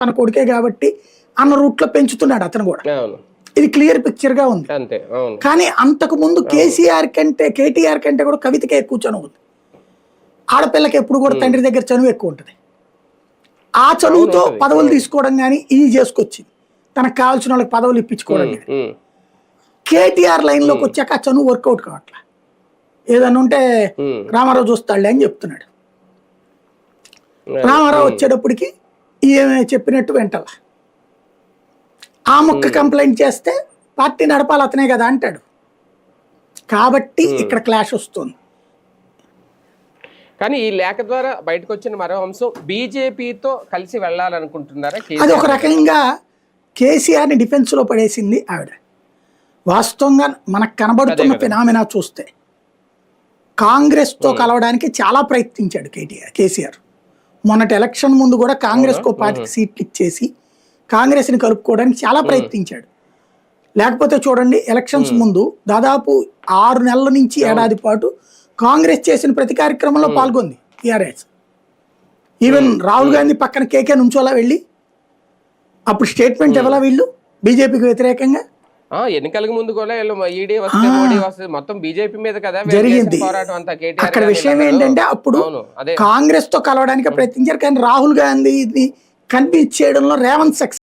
తన కొడుకే కాబట్టి అన్న రూట్లో పెంచుతున్నాడు అతను కూడా. ఇది క్లియర్ పిక్చర్ గా ఉంది. కానీ అంతకు ముందు కేటీఆర్ కంటే కూడా కవితకే ఎక్కువ చనువు ఉంది. ఆడపిల్లకి ఎప్పుడు కూడా తండ్రి దగ్గర చనువు ఎక్కువ ఉంటుంది. ఆ చనువుతో పదవులు తీసుకోవడం కానీ ఇది చేసుకొచ్చింది, తనకు కావాల్సిన వాళ్ళకి పదవులు ఇప్పించుకోవడం కానీ. కేటీఆర్ లైన్ లోకి వచ్చాక ఆ చనువు వర్కౌట్ కావట్లా. ఏదన్నా ఉంటే రామారావు చూస్తాడులే అని చెప్తున్నాడు. రామారావు వచ్చేటప్పటికి ఏమే చెప్పినట్టు వెంటల ఆ మొక్క కంప్లైంట్ చేస్తే పార్టీ నడపాలి అతనే కదా అంటాడు. కాబట్టి ఇక్కడ క్లాష్ వస్తుంది. కానీ ఈ లేఖ ద్వారా బయటకు వచ్చిన మరో అంశం, బీజేపీతో కలిసి వెళ్ళాలనుకుంటున్నారా? అది ఒక రకంగా కేసీఆర్ని డిఫెన్స్ లో పడేసింది ఆవిడ. వాస్తవంగా మనకు కనబడుతున్న ఫినామినా చూస్తే కాంగ్రెస్ తో కలవడానికి చాలా ప్రయత్నించాడు కేసీఆర్. మొన్నటి ఎలక్షన్ ముందు కూడా కాంగ్రెస్ కో పార్టీకి సీట్లు ఇచ్చేసి కాంగ్రెస్ ని కలుపుకోవడానికి చాలా ప్రయత్నించాడు. లేకపోతే చూడండి, ఎలక్షన్స్ ముందు దాదాపు 6 నెలల నుంచి ఏడాది పాటు కాంగ్రెస్ చేసిన ప్రతి కార్యక్రమంలో పాల్గొంది టీఆర్ఎస్. ఈవెన్ రాహుల్ గాంధీ పక్కన కేకే నుంచోలా వెళ్ళి అప్పుడు స్టేట్మెంట్ ఇవ్వాలా వీళ్ళు బీజేపీకి వ్యతిరేకంగా. ఎన్నికలకు ముందు కూడా ఈడీ వస్తే మోడీ వస్తే మొత్తం బీజేపీ మీద కదా జరిగింది. అక్కడ విషయం ఏంటంటే అప్పుడు కాంగ్రెస్ తో కలవడానికి ప్రయత్నించారు, కానీ రాహుల్ గాంధీని కన్విన్స్ చేయడంలో రేవంత్ సక్సెస్